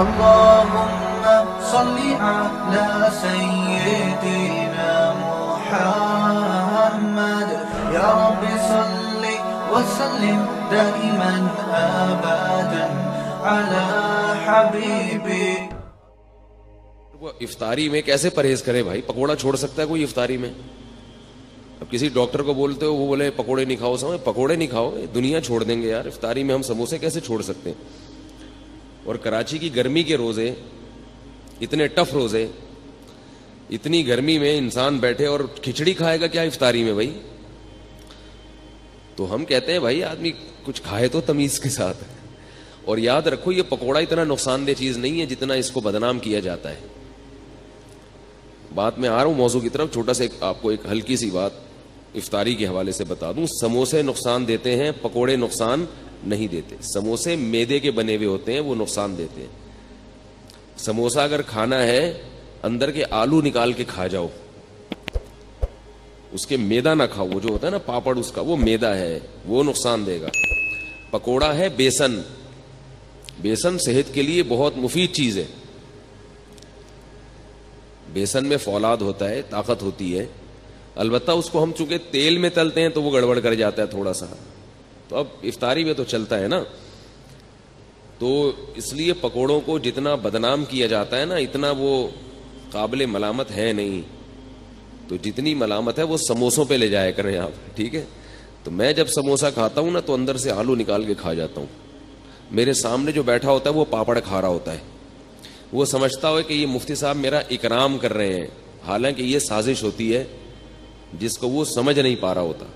اللهم صل على سيدنا محمد يا رب صل وسلم دائما ابدا على حبيبي. وہ افطاری میں کیسے پرہیز کرے بھائی؟ پکوڑا چھوڑ سکتا ہے کوئی افطاری میں؟ اب کسی ڈاکٹر کو بولتے ہو وہ بولے پکوڑے نہیں کھاؤ، سمجھ پکوڑے نہیں کھاؤ، دنیا چھوڑ دیں گے یار. افطاری میں ہم سموسے کیسے چھوڑ سکتے ہیں؟ اور کراچی کی گرمی کے روزے، اتنے ٹف روزے، اتنی گرمی میں انسان بیٹھے اور کھچڑی کھائے گا کیا افطاری میں بھائی؟ تو ہم کہتے ہیں بھائی آدمی کچھ کھائے تو تمیز کے ساتھ. اور یاد رکھو یہ پکوڑا اتنا نقصان دہ چیز نہیں ہے جتنا اس کو بدنام کیا جاتا ہے. بات میں آ رہا ہوں موضوع کی طرف. چھوٹا سا آپ کو ایک ہلکی سی بات افطاری کے حوالے سے بتا دوں. سموسے نقصان دیتے ہیں، پکوڑے نقصان نہیں دیتے. سموسے میدے کے بنے ہوئے ہوتے ہیں، وہ نقصان دیتے ہیں. سموسا اگر کھانا ہے اندر کے آلو نکال کے کھا جاؤ، اس کے میدا نہ کھاؤ. وہ جو ہوتا ہے نا پاپڑ اس کا، وہ میدا ہے، وہ نقصان دے گا. پکوڑا ہے بیسن. بیسن صحت کے لیے بہت مفید چیز ہے. بیسن میں فولاد ہوتا ہے، طاقت ہوتی ہے. البتہ اس کو ہم چونکہ تیل میں تلتے ہیں تو وہ گڑبڑ کر جاتا ہے تھوڑا سا. تو اب افطاری میں تو چلتا ہے نا. تو اس لیے پکوڑوں کو جتنا بدنام کیا جاتا ہے نا اتنا وہ قابل ملامت ہے نہیں. تو جتنی ملامت ہے وہ سموسوں پہ لے جایا کریں آپ، ٹھیک ہے؟ تو میں جب سموسا کھاتا ہوں نا تو اندر سے آلو نکال کے کھا جاتا ہوں. میرے سامنے جو بیٹھا ہوتا ہے وہ پاپڑ کھا رہا ہوتا ہے. وہ سمجھتا ہو کہ یہ مفتی صاحب میرا اکرام کر رہے ہیں، حالانکہ یہ سازش ہوتی ہے جس کو وہ سمجھ نہیں پا رہا ہوتا.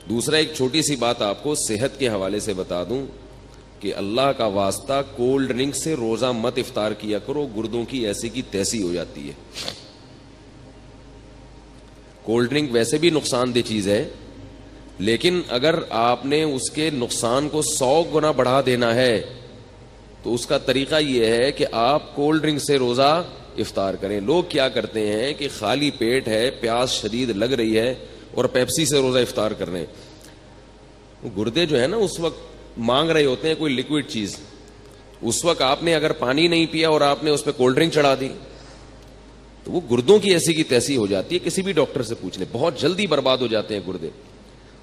دوسرا ایک چھوٹی سی بات آپ کو صحت کے حوالے سے بتا دوں کہ اللہ کا واسطہ کولڈ ڈرنک سے روزہ مت افطار کیا کرو، گردوں کی ایسی کی تیسی ہو جاتی ہے. کولڈ ڈرنک ویسے بھی نقصان دہ چیز ہے، لیکن اگر آپ نے اس کے نقصان کو 100 گنا بڑھا دینا ہے تو اس کا طریقہ یہ ہے کہ آپ کولڈ ڈرنک سے روزہ افطار کریں. لوگ کیا کرتے ہیں کہ خالی پیٹ ہے، پیاس شدید لگ رہی ہے اور پیپسی سے روزہ افطار کر رہے ہیں. گردے جو ہے نا اس وقت مانگ رہے ہوتے ہیں کوئی لیکوڈ چیز. اس وقت آپ نے اگر پانی نہیں پیا اور آپ نے اس پہ کولڈ ڈرنک چڑھا دی تو وہ گردوں کی ایسی کی تیسی ہو جاتی ہے. کسی بھی ڈاکٹر سے پوچھ لیں، بہت جلدی برباد ہو جاتے ہیں گردے.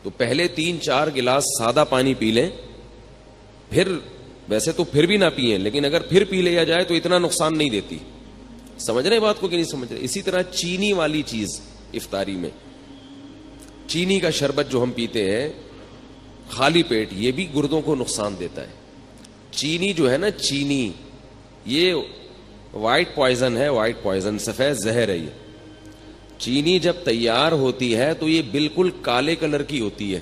تو پہلے 3-4 گلاس سادہ پانی پی لیں، پھر ویسے تو پھر بھی نہ پئیں، لیکن اگر پھر پی لیا جائے تو اتنا نقصان نہیں دیتی. سمجھ رہے بات کو کہ نہیں سمجھ رہے؟ اسی طرح چینی والی چیز افطاری میں، چینی کا شربت جو ہم پیتے ہیں خالی پیٹ، یہ بھی گردوں کو نقصان دیتا ہے. چینی جو ہے نا، چینی یہ وائٹ پوائزن ہے. وائٹ پوائزن سفید زہر ہے. یہ چینی جب تیار ہوتی ہے تو یہ بالکل کالے کلر کی ہوتی ہے،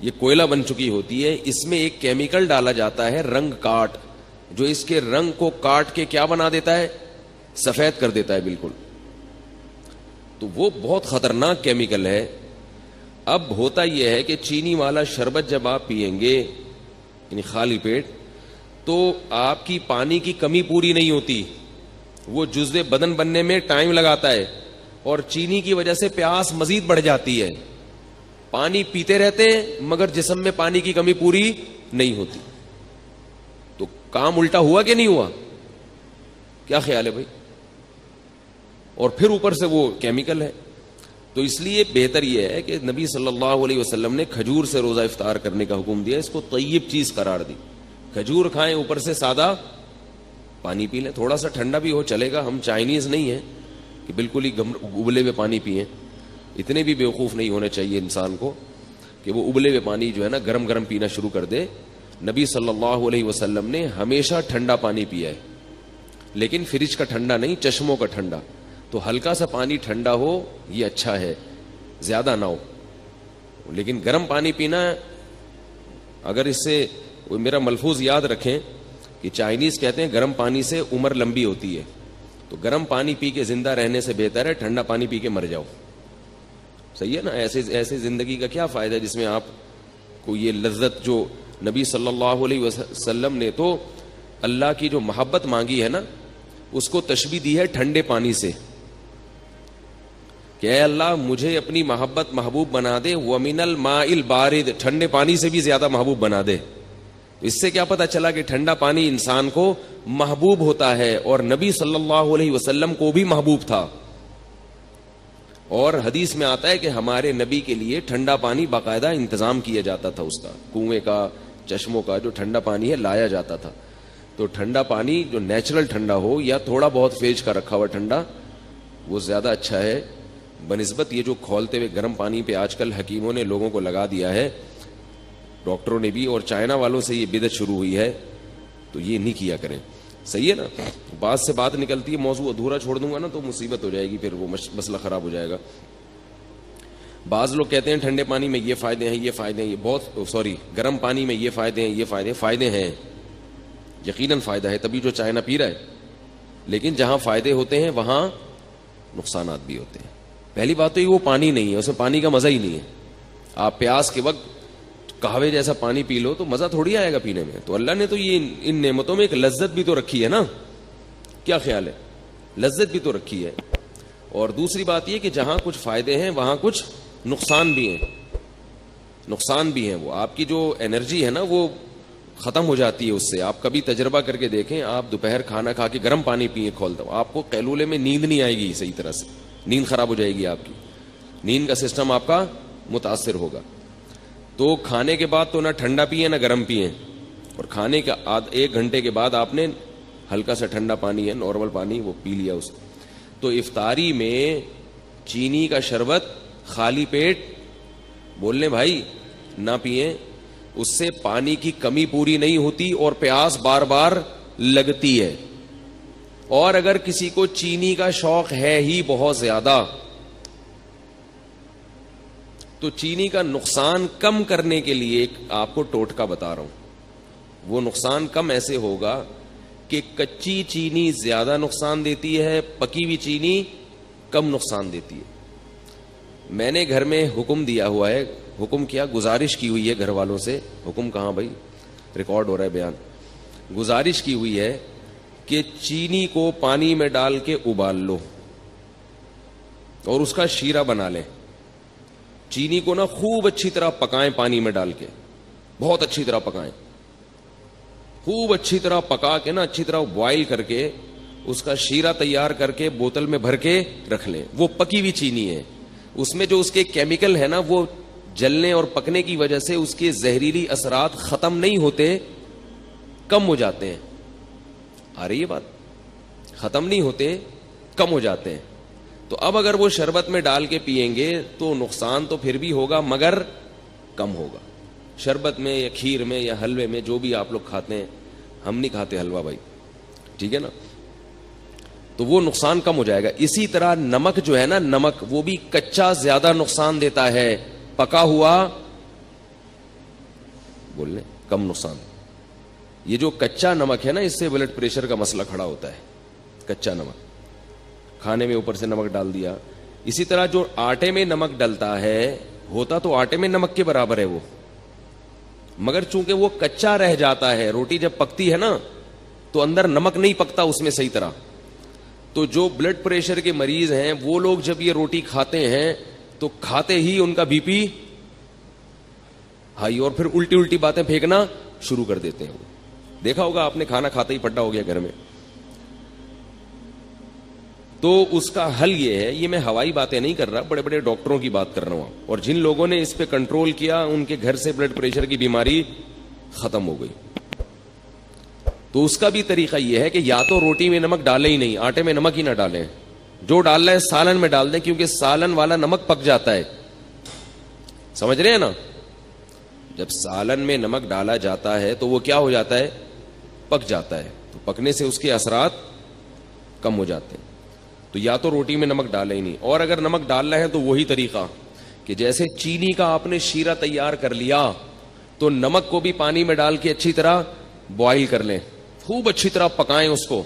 یہ کوئلہ بن چکی ہوتی ہے. اس میں ایک کیمیکل ڈالا جاتا ہے رنگ کاٹ، جو اس کے رنگ کو کاٹ کے کیا بنا دیتا ہے؟ سفید کر دیتا ہے بالکل. تو وہ بہت خطرناک کیمیکل ہے. اب ہوتا یہ ہے کہ چینی والا شربت جب آپ پیئیں گے یعنی خالی پیٹ، تو آپ کی پانی کی کمی پوری نہیں ہوتی. وہ جزو بدن بننے میں ٹائم لگاتا ہے اور چینی کی وجہ سے پیاس مزید بڑھ جاتی ہے. پانی پیتے رہتے ہیں مگر جسم میں پانی کی کمی پوری نہیں ہوتی. تو کام الٹا ہوا کہ نہیں ہوا؟ کیا خیال ہے بھائی؟ اور پھر اوپر سے وہ کیمیکل ہے. تو اس لیے بہتر یہ ہے کہ نبی صلی اللہ علیہ وسلم نے کھجور سے روزہ افطار کرنے کا حکم دیا. اس کو طیب چیز قرار دی. کھجور کھائیں، اوپر سے سادہ پانی پی لیں. تھوڑا سا ٹھنڈا بھی ہو چلے گا. ہم چائنیز نہیں ہیں کہ بالکل ہی ابلے ہوئے پانی پئیں. اتنے بھی بیوقوف نہیں ہونے چاہیے انسان کو کہ وہ ابلے ہوئے پانی جو ہے نا گرم گرم پینا شروع کر دے. نبی صلی اللہ علیہ وسلم نے ہمیشہ ٹھنڈا پانی پیا ہے، لیکن فریج کا ٹھنڈا نہیں، چشموں کا ٹھنڈا. تو ہلکا سا پانی ٹھنڈا ہو یہ اچھا ہے، زیادہ نہ ہو. لیکن گرم پانی پینا، اگر اس سے میرا ملفوظ یاد رکھیں کہ چائنیز کہتے ہیں گرم پانی سے عمر لمبی ہوتی ہے. تو گرم پانی پی کے زندہ رہنے سے بہتر ہے ٹھنڈا پانی پی کے مر جاؤ. صحیح ہے نا؟ ایسے زندگی کا کیا فائدہ جس میں آپ کو یہ لذت، جو نبی صلی اللہ علیہ وسلم نے تو اللہ کی جو محبت مانگی ہے نا اس کو تشبیہ دی ہے ٹھنڈے پانی سے کہ اے اللہ مجھے اپنی محبت محبوب بنا دے. وَمِنَ الْمَاءِ الْبَارِدِ، ٹھنڈے پانی سے بھی زیادہ محبوب بنا دے. تو اس سے کیا پتا چلا کہ ٹھنڈا پانی انسان کو محبوب ہوتا ہے اور نبی صلی اللہ علیہ وسلم کو بھی محبوب تھا. اور حدیث میں آتا ہے کہ ہمارے نبی کے لیے ٹھنڈا پانی باقاعدہ انتظام کیا جاتا تھا, اس کا کنویں کا, چشموں کا جو ٹھنڈا پانی ہے لایا جاتا تھا. تو ٹھنڈا پانی جو نیچرل ٹھنڈا ہو یا تھوڑا بہت فریج کا رکھا ہوا ٹھنڈا, وہ زیادہ اچھا ہے بنسبت یہ جو کھولتے ہوئے گرم پانی پہ آج کل حکیموں نے لوگوں کو لگا دیا ہے, ڈاکٹروں نے بھی, اور چائنا والوں سے یہ بدعت شروع ہوئی ہے. تو یہ نہیں کیا کریں, صحیح ہے نا. بات سے بات نکلتی ہے, موضوع ادھورا چھوڑ دوں گا نا تو مصیبت ہو جائے گی, پھر وہ مسئلہ خراب ہو جائے گا. بعض لوگ کہتے ہیں ٹھنڈے پانی میں یہ فائدے ہیں, یہ فائدے ہیں, یہ بہت گرم پانی میں یہ فائدے ہیں, یہ فائدے ہیں, یقیناً فائدہ ہے, تبھی جو چائنا پی رہا ہے. لیکن جہاں فائدے ہوتے ہیں وہاں نقصانات بھی ہوتے ہیں. پہلی بات تو یہ وہ پانی نہیں ہے, اس میں پانی کا مزہ ہی نہیں ہے. آپ پیاس کے وقت قہوے جیسا پانی پی لو تو مزہ تھوڑی آئے گا پینے میں. تو اللہ نے تو یہ ان نعمتوں میں ایک لذت بھی تو رکھی ہے نا, کیا خیال ہے, لذت بھی تو رکھی ہے. اور دوسری بات یہ کہ جہاں کچھ فائدے ہیں وہاں کچھ نقصان بھی ہیں, نقصان بھی ہیں. وہ آپ کی جو انرجی ہے نا وہ ختم ہو جاتی ہے اس سے. آپ کبھی تجربہ کر کے دیکھیں, آپ دوپہر کھانا کھا کے گرم پانی پیئیں کھولتا ہوں, آپ کو قیلولے میں نیند نہیں آئے گی صحیح طرح سے, نیند خراب ہو جائے گی, آپ کی نیند کا سسٹم آپ کا متاثر ہوگا. تو کھانے کے بعد تو نہ ٹھنڈا پیئیں نہ گرم پیئیں, اور کھانے کا 1 گھنٹے کے بعد آپ نے ہلکا سا ٹھنڈا پانی ہے, نارمل پانی, وہ پی لیا اس. تو افطاری میں چینی کا شربت خالی پیٹ بولنے بھائی نہ پیئیں, اس سے پانی کی کمی پوری نہیں ہوتی اور پیاس بار بار لگتی ہے. اور اگر کسی کو چینی کا شوق ہے ہی بہت زیادہ تو چینی کا نقصان کم کرنے کے لیے ایک آپ کو ٹوٹکا بتا رہا ہوں. وہ نقصان کم ایسے ہوگا کہ کچی چینی زیادہ نقصان دیتی ہے, پکی ہوئی چینی کم نقصان دیتی ہے. میں نے گھر میں حکم دیا ہوا ہے, حکم کیا, گزارش کی ہوئی ہے گھر والوں سے, حکم کہاں بھائی, ریکارڈ ہو رہا ہے بیان, گزارش کی ہوئی ہے کہ چینی کو پانی میں ڈال کے ابال لو اور اس کا شیرہ بنا لیں. چینی کو نا خوب اچھی طرح پکائیں, پانی میں ڈال کے بہت اچھی طرح پکائیں, خوب اچھی طرح پکا کے نا اچھی طرح بوائل کر کے اس کا شیرہ تیار کر کے بوتل میں بھر کے رکھ لیں. وہ پکی ہوئی چینی ہے, اس میں جو اس کے کیمیکل ہے نا وہ جلنے اور پکنے کی وجہ سے اس کے زہریلی اثرات ختم نہیں ہوتے, کم ہو جاتے ہیں. آ رہی ہے بات, ختم نہیں ہوتے, کم ہو جاتے ہیں. تو اب اگر وہ شربت میں ڈال کے پیئیں گے تو نقصان تو پھر بھی ہوگا مگر کم ہوگا. شربت میں یا کھیر میں یا حلوے میں, جو بھی آپ لوگ کھاتے ہیں, ہم نہیں کھاتے حلوہ بھائی, ٹھیک ہے نا, تو وہ نقصان کم ہو جائے گا. اسی طرح نمک جو ہے نا, نمک وہ بھی کچا زیادہ نقصان دیتا ہے, پکا ہوا بولنے کم نقصان. یہ جو کچا نمک ہے نا, اس سے بلڈ پریشر کا مسئلہ کھڑا ہوتا ہے. کچا نمک کھانے میں اوپر سے نمک ڈال دیا. اسی طرح جو آٹے میں نمک ڈلتا ہے, ہوتا تو آٹے میں نمک کے برابر ہے وہ, مگر چونکہ وہ کچا رہ جاتا ہے. روٹی جب پکتی ہے نا تو اندر نمک نہیں پکتا اس میں صحیح طرح. تو جو بلڈ پریشر کے مریض ہیں وہ لوگ جب یہ روٹی کھاتے ہیں تو کھاتے ہی ان کا بی پی ہائی, اور پھر الٹی الٹی باتیں پھینکنا شروع کر دیتے ہیں. دیکھا ہوگا آپ نے, کھانا کھاتے ہی پٹا ہو گیا گھر میں. تو اس کا حل یہ ہے, یہ میں ہوائی باتیں نہیں کر رہا, بڑے بڑے ڈاکٹروں کی بات کر رہا ہوں, اور جن لوگوں نے اس پہ کنٹرول کیا ان کے گھر سے بلڈ پریشر کی بیماری ختم ہو گئی. تو اس کا بھی طریقہ یہ ہے کہ یا تو روٹی میں نمک ڈالیں ہی نہیں, آٹے میں نمک ہی نہ ڈالیں, جو ڈالنا ہے سالن میں ڈال دیں, کیونکہ سالن والا نمک پک جاتا ہے. سمجھ رہے ہیں نا, جب سالن میں نمک ڈالا جاتا ہے تو وہ کیا ہو جاتا ہے, پک جاتا ہے. تو پکنے سے اس کے اثرات کم ہو جاتے ہیں. تو یا تو روٹی میں نمک ڈالیں ہی نہیں, اور اگر نمک ڈالنا ہے تو وہی طریقہ کہ جیسے چینی کا آپ نے شیرہ تیار کر لیا تو نمک کو بھی پانی میں ڈال کے اچھی طرح بوائل کر لیں, خوب اچھی طرح پکائیں اس کو,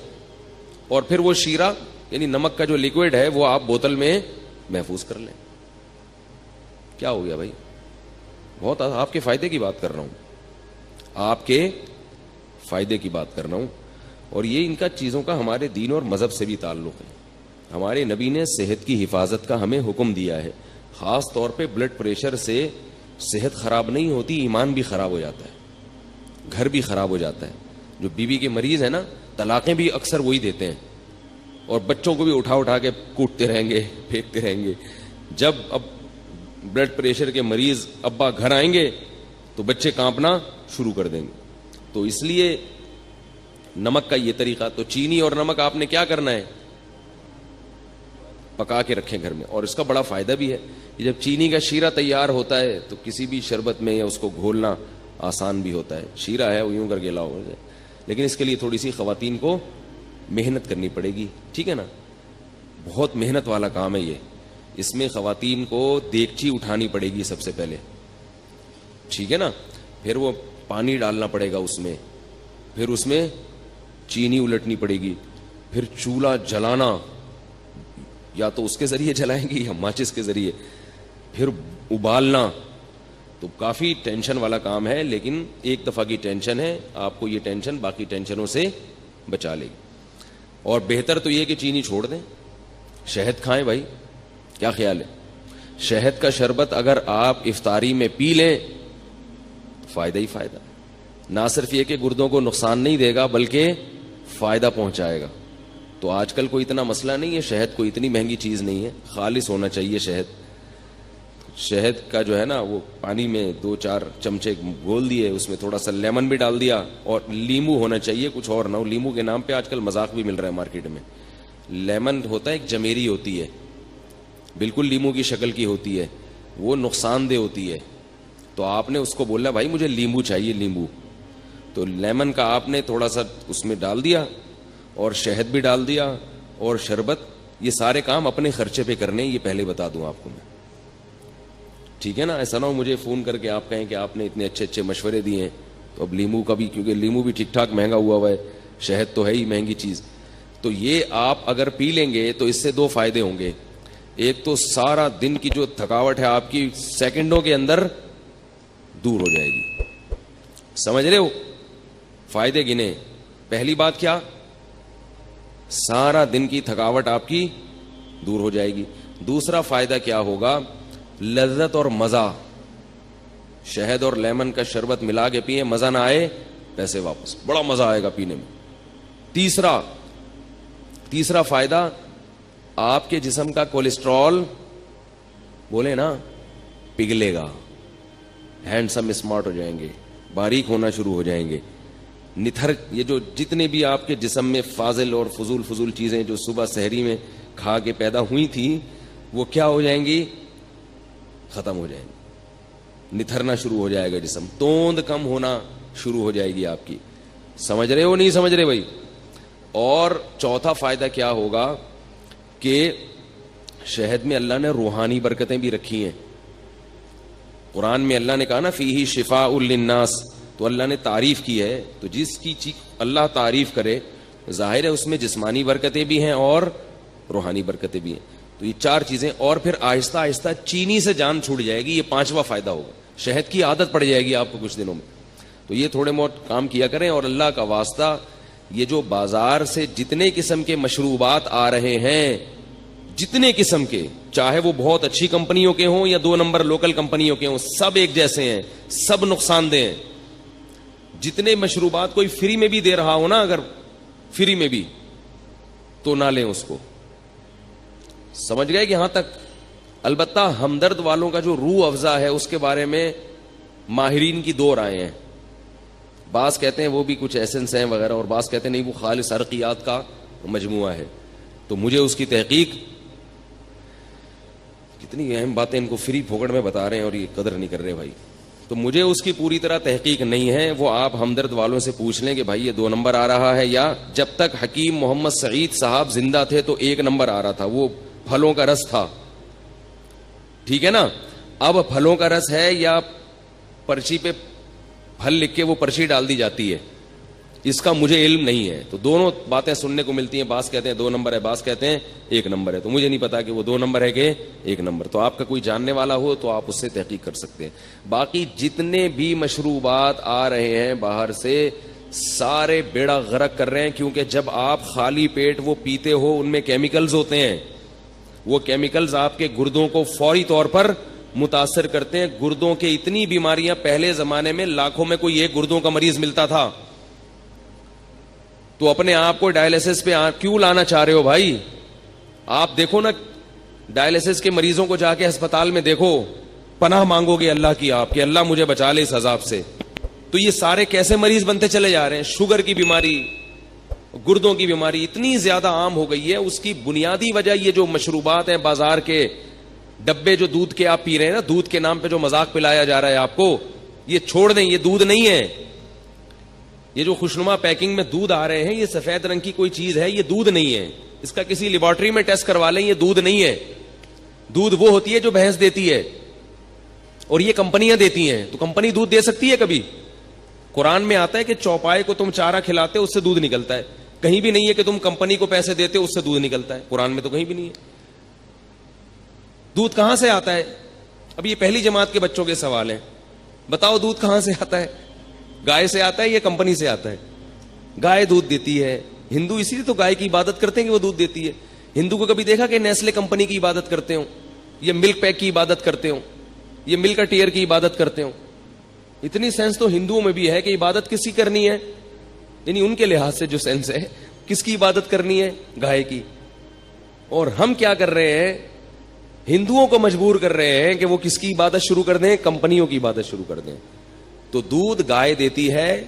اور پھر وہ شیرہ یعنی نمک کا جو لیکوڈ ہے وہ آپ بوتل میں محفوظ کر لیں. کیا ہو گیا بھائی, بہت آپ کے فائدے کی بات کر رہا ہوں, آپ کے فائدے کی بات کر رہا ہوں. اور یہ ان کا چیزوں کا ہمارے دین اور مذہب سے بھی تعلق ہے. ہمارے نبی نے صحت کی حفاظت کا ہمیں حکم دیا ہے, خاص طور پہ بلڈ پریشر سے صحت خراب نہیں ہوتی, ایمان بھی خراب ہو جاتا ہے. گھر بھی خراب ہو جاتا ہے. جو بیوی کے مریض ہیں نا, طلاقیں بھی اکثر وہی دیتے ہیں, اور بچوں کو بھی اٹھا اٹھا کے کوٹتے رہیں گے, پھینکتے رہیں گے. جب اب بلڈ پریشر کے مریض ابا گھر آئیں گے تو بچے کانپنا شروع کر دیں گے. تو اس لیے نمک کا یہ طریقہ, تو چینی اور نمک آپ نے کیا کرنا ہے, پکا کے رکھیں گھر میں. اور اس کا بڑا فائدہ بھی ہے, جب چینی کا شیرہ تیار ہوتا ہے تو کسی بھی شربت میں یا اس کو گھولنا آسان بھی ہوتا ہے. شیرہ ہے وہ یوں کر کے لاؤ, لیکن اس کے لیے تھوڑی سی خواتین کو محنت کرنی پڑے گی, ٹھیک ہے نا, بہت محنت والا کام ہے یہ. اس میں خواتین کو دیگچی اٹھانی پڑے گی سب سے پہلے, ٹھیک ہے نا, پھر وہ پانی ڈالنا پڑے گا اس میں, پھر اس میں چینی الٹنی پڑے گی, پھر چولہا جلانا, یا تو اس کے ذریعے جلائیں گی یا ماچس کے ذریعے, پھر ابالنا. تو کافی ٹینشن والا کام ہے, لیکن ایک دفعہ کی ٹینشن ہے, آپ کو یہ ٹینشن باقی ٹینشنوں سے بچا لے گی. اور بہتر تو یہ کہ چینی چھوڑ دیں, شہد کھائیں بھائی, کیا خیال ہے؟ شہد کا شربت اگر آپ افطاری میں پی لیں فائدہ ہی فائدہ. نہ صرف یہ کہ گردوں کو نقصان نہیں دے گا بلکہ فائدہ پہنچائے گا. تو آج کل کوئی اتنا مسئلہ نہیں ہے, شہد کوئی اتنی مہنگی چیز نہیں ہے, خالص ہونا چاہیے شہد. شہد کا جو ہے نا وہ پانی میں 2-4 چمچے گھول دیے, اس میں تھوڑا سا لیمن بھی ڈال دیا, اور لیمو ہونا چاہیے, کچھ اور نہ ہو. لیمو کے نام پہ آج کل مذاق بھی مل رہا ہے مارکیٹ میں. لیمن ہوتا ہے ایک جمیری ہوتی ہے, بالکل لیمو کی شکل کی ہوتی ہے, وہ نقصان دہ ہوتی ہے. تو آپ نے اس کو بولا بھائی مجھے لیمو چاہیے, لیمو, تو لیمن کا آپ نے تھوڑا سا اس میں ڈال دیا, اور شہد بھی ڈال دیا, اور شربت. یہ سارے کام اپنے خرچے پہ کرنے, یہ پہلے بتا دوں آپ کو میں, ٹھیک ہے نا. ایسا نہ ہو مجھے فون کر کے آپ کہیں کہ آپ نے اتنے اچھے اچھے مشورے دیے ہیں. تو اب لیمو کا بھی, کیونکہ لیمو بھی ٹھیک ٹھاک مہنگا ہوا ہے, شہد تو ہے ہی مہنگی چیز. تو یہ آپ اگر پی لیں گے تو اس سے 2 فائدے ہوں گے. ایک تو سارا دن کی جو تھکاوٹ ہے آپ کی سیکنڈوں کے اندر دور ہو جائے گی. سمجھ رہے ہو؟ فائدے گنے. پہلی بات کیا, سارا دن کی تھکاوٹ آپ کی دور ہو جائے گی. دوسرا فائدہ کیا ہوگا, لذت اور مزہ. شہد اور لیمن کا شربت ملا کے پیئے, مزہ نہ آئے پیسے واپس, بڑا مزہ آئے گا پینے میں. تیسرا فائدہ, آپ کے جسم کا کولیسٹرول بولے نا پگھلے گا, ہینڈسم اسمارٹ ہو جائیں گے, باریک ہونا شروع ہو جائیں گے. نتھر, یہ جو جتنے بھی آپ کے جسم میں فاضل اور فضول چیزیں جو صبح سحری میں کھا کے پیدا ہوئی تھیں, وہ کیا ہو جائیں گی, ختم ہو جائیں گی. نتھرنا شروع ہو جائے گا جسم, توند کم ہونا شروع ہو جائے گی آپ کی. سمجھ رہے ہو نہیں سمجھ رہے بھائی؟ اور چوتھا فائدہ کیا ہوگا کہ شہد میں اللہ نے روحانی برکتیں بھی رکھی ہیں. قرآن میں اللہ نے کہا نا فیہ شفاء للناس, تو اللہ نے تعریف کی ہے. تو جس کی اللہ تعریف کرے ظاہر ہے اس میں جسمانی برکتیں بھی ہیں اور روحانی برکتیں بھی ہیں. تو یہ 4 چیزیں, اور پھر آہستہ آہستہ چینی سے جان چھوٹ جائے گی. یہ 5واں فائدہ ہوگا, شہد کی عادت پڑ جائے گی آپ کو کچھ دنوں میں. تو یہ تھوڑے بہت کام کیا کریں. اور اللہ کا واسطہ, یہ جو بازار سے جتنے قسم کے مشروبات آ رہے ہیں, جتنے قسم کے, چاہے وہ بہت اچھی کمپنیوں کے ہوں یا 2 نمبر لوکل کمپنیوں کے ہوں, سب ایک جیسے ہیں, سب نقصان دہ ہیں. جتنے مشروبات کوئی فری میں بھی دے رہا ہو نا, اگر فری میں بھی, تو نہ لیں اس کو. سمجھ گئے کہ یہاں تک؟ البتہ ہمدرد والوں کا جو روح افزا ہے اس کے بارے میں ماہرین کی 2 رائے ہیں. بعض کہتے ہیں وہ بھی کچھ ایسنس ہیں وغیرہ, اور بعض کہتے ہیں نہیں وہ خالص عرقیات کا مجموعہ ہے. تو مجھے اس کی تحقیق, کتنی اہم باتیں ان کو فری پھوکڑ میں بتا رہے ہیں اور یہ قدر نہیں کر رہے بھائی. تو مجھے اس کی پوری طرح تحقیق نہیں ہے. وہ آپ ہمدرد والوں سے پوچھ لیں کہ بھائی یہ 2 نمبر آ رہا ہے, یا جب تک حکیم محمد سعید صاحب زندہ تھے تو 1 نمبر آ رہا تھا, وہ پھلوں کا رس تھا, ٹھیک ہے نا. اب پھلوں کا رس ہے یا پرچی پہ پھل لکھ کے وہ پرچی ڈال دی جاتی ہے, اس کا مجھے علم نہیں ہے. تو دونوں باتیں سننے کو ملتی ہیں, بعض کہتے ہیں 2 نمبر ہے, بعض کہتے ہیں 1 نمبر ہے. تو مجھے نہیں پتا کہ وہ 2 نمبر ہے کہ 1 نمبر. تو آپ کا کوئی جاننے والا ہو تو آپ اس سے تحقیق کر سکتے ہیں. باقی جتنے بھی مشروبات آ رہے ہیں باہر سے, سارے بیڑا غرق کر رہے ہیں. کیونکہ جب آپ خالی پیٹ وہ پیتے ہو, ان میں کیمیکلز ہوتے ہیں. وہ کیمیکلز آپ کے گردوں کو فوری طور پر متاثر کرتے ہیں. گردوں کے اتنی بیماریاں, پہلے زمانے میں لاکھوں میں کوئی ایک گردوں کا مریض ملتا تھا. تو اپنے آپ کو ڈائلسس پہ کیوں لانا چاہ رہے ہو بھائی؟ آپ دیکھو نا, ڈائلسس کے مریضوں کو جا کے ہسپتال میں دیکھو, پناہ مانگو گے اللہ کی آپ کہ اللہ مجھے بچا لے اس عذاب سے. تو یہ سارے کیسے مریض بنتے چلے جا رہے ہیں؟ شوگر کی بیماری, گردوں کی بیماری اتنی زیادہ عام ہو گئی ہے. اس کی بنیادی وجہ یہ جو مشروبات ہیں بازار کے, ڈبے جو دودھ کے آپ پی رہے ہیں نا, دودھ کے نام پہ جو مذاق پلایا جا رہا ہے آپ کو, یہ چھوڑ دیں, یہ دودھ نہیں ہے. یہ جو خوشنما پیکنگ میں دودھ آ رہے ہیں, یہ سفید رنگ کی کوئی چیز ہے, یہ دودھ نہیں ہے. اس کا کسی لیبارٹری میں ٹیسٹ کروا لیں, یہ دودھ نہیں ہے. دودھ وہ ہوتی ہے جو بھینس دیتی ہے, اور یہ کمپنیاں دیتی ہیں. تو کمپنی دودھ دے سکتی ہے کبھی؟ قرآن میں آتا ہے کہ چوپائے کو تم چارہ کھلاتے اس سے دودھ نکلتا ہے. کہیں بھی نہیں ہے کہ تم کمپنی کو پیسے دیتے اس سے دودھ نکلتا ہے. قرآن میں تو کہیں بھی نہیں ہے. دودھ کہاں سے آتا ہے؟ اب یہ پہلی جماعت کے بچوں کے سوال ہیں. بتاؤ دودھ کہاں سے آتا ہے؟ گائے سے آتا ہے یا کمپنی سے آتا ہے؟ گائے دودھ دیتی ہے. ہندو اسی لیے تو گائے کی عبادت کرتے ہیں کہ وہ دودھ دیتی ہے. ہندو کو کبھی دیکھا کہ نیسلے کمپنی کی عبادت کرتے ہوں, یہ ملک پیک کی عبادت کرتے ہوں, یہ ملک ٹیئر کی عبادت کرتے ہوں؟ اتنی سینس تو ہندوؤں میں بھی ہے کہ عبادت کس کی کرنی ہے, یعنی ان کے لحاظ سے جو سینس ہے, کس کی عبادت کرنی ہے؟ گائے کی. اور ہم کیا کر رہے ہیں؟ ہندوؤں کو مجبور کر رہے ہیں کہ وہ کس کی عبادت شروع کر دیں؟ کمپنیوں کی عبادت شروع کر دیں. تو دودھ گائے دیتی ہے,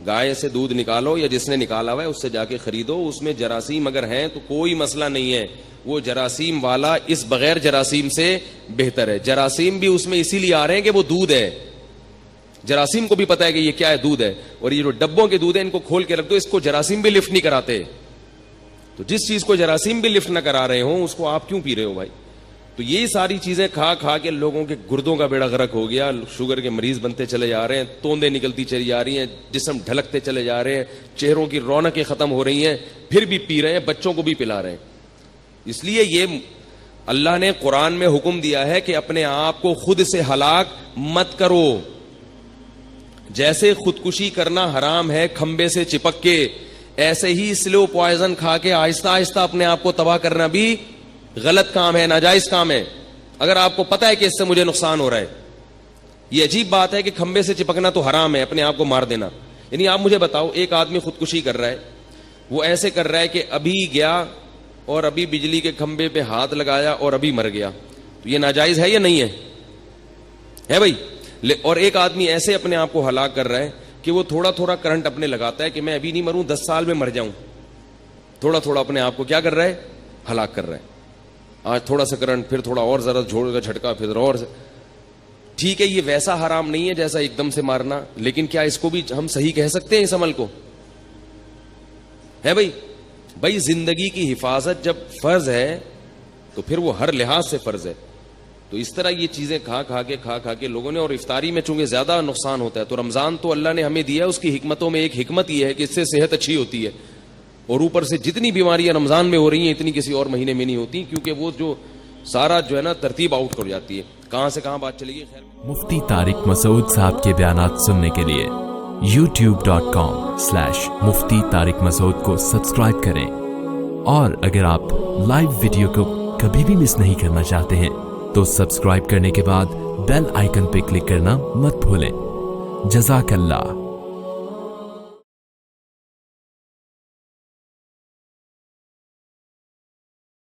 گائے سے دودھ نکالو, یا جس نے نکالا ہوا ہے اس سے جا کے خریدو. اس میں جراثیم اگر ہیں تو کوئی مسئلہ نہیں ہے, وہ جراثیم والا اس بغیر جراثیم سے بہتر ہے. جراثیم بھی اس میں اسی لیے آ رہے ہیں کہ وہ دودھ ہے. جراثیم کو بھی پتا ہے کہ یہ کیا ہے, دودھ ہے. اور یہ جو ڈبوں کے دودھ ہیں ان کو کھول کے رکھ دو, اس کو جراثیم بھی لفٹ نہیں کراتے. تو جس چیز کو جراثیم بھی لفٹ نہ کرا رہے ہوں اس کو آپ کیوں پی رہے ہو بھائی؟ تو یہ ساری چیزیں کھا کھا کے لوگوں کے گردوں کا بیڑا غرق ہو گیا. شوگر کے مریض بنتے چلے جا رہے ہیں, توندے نکلتی چلی جا رہی ہیں, جسم ڈھلکتے چلے جا رہے ہیں, چہروں کی رونقیں ختم ہو رہی ہیں, پھر بھی پی رہے ہیں, بچوں کو بھی پلا رہے ہیں. اس لیے یہ اللہ نے قرآن میں حکم دیا ہے کہ اپنے آپ کو خود سے ہلاک مت کرو. جیسے خودکشی کرنا حرام ہے کھمبے سے چپک کے, ایسے ہی سلو پوائزن کھا کے آہستہ آہستہ اپنے آپ کو تباہ کرنا بھی غلط کام ہے, ناجائز کام ہے. اگر آپ کو پتا ہے کہ اس سے مجھے نقصان ہو رہا ہے, یہ عجیب بات ہے کہ کھمبے سے چپکنا تو حرام ہے, اپنے آپ کو مار دینا. یعنی آپ مجھے بتاؤ, ایک آدمی خودکشی کر رہا ہے, وہ ایسے کر رہا ہے کہ ابھی گیا اور ابھی بجلی کے کھمبے پہ ہاتھ لگایا اور ابھی مر گیا, تو یہ ناجائز ہے یا نہیں ہے بھائی؟ اور ایک آدمی ایسے اپنے آپ کو ہلاک کر رہا ہے کہ وہ تھوڑا تھوڑا کرنٹ اپنے لگاتا ہے کہ میں ابھی نہیں مروں, 10 سال میں مر جاؤں. تھوڑا تھوڑا اپنے آپ کو کیا کر رہا ہے؟ ہلاک کر رہا ہے. آج تھوڑا سا کرنٹ, پھر تھوڑا اور ذرا جھوڑ کا جھٹکا, پھر اور. ٹھیک ہے, یہ ویسا حرام نہیں ہے جیسا ایک دم سے مارنا, لیکن کیا اس کو بھی ہم صحیح کہہ سکتے ہیں اس عمل کو؟ ہے بھائی زندگی کی حفاظت جب فرض ہے تو پھر وہ ہر لحاظ سے فرض ہے. تو اس طرح یہ چیزیں کھا کھا کے لوگوں نے, اور افطاری میں چونکہ زیادہ نقصان ہوتا ہے, تو رمضان تو اللہ نے ہمیں دیا, اس کی حکمتوں میں ایک حکمت یہ ہے کہ اس سے صحت اچھی ہوتی ہے, اور اوپر سے جتنی بیماریاں رمضان میں ہو رہی ہیں اتنی کسی اور مہینے میں نہیں ہوتی, کیونکہ وہ جو سارا جو ہے نا ترتیب آؤٹ کر جاتی ہے, کہاں سے کہاں بات چلے گی. خیر, مفتی طارق مسعود صاحب کے بیانات سننے کے لیے youtube.com/مفتی طارق مسعود کو سبسکرائب کریں, اور اگر آپ لائیو ویڈیو کو کبھی بھی مس نہیں کرنا چاہتے ہیں تو سبسکرائب کرنے کے بعد بیل آئیکن پہ کلک کرنا مت بھولیں. جزاک اللہ.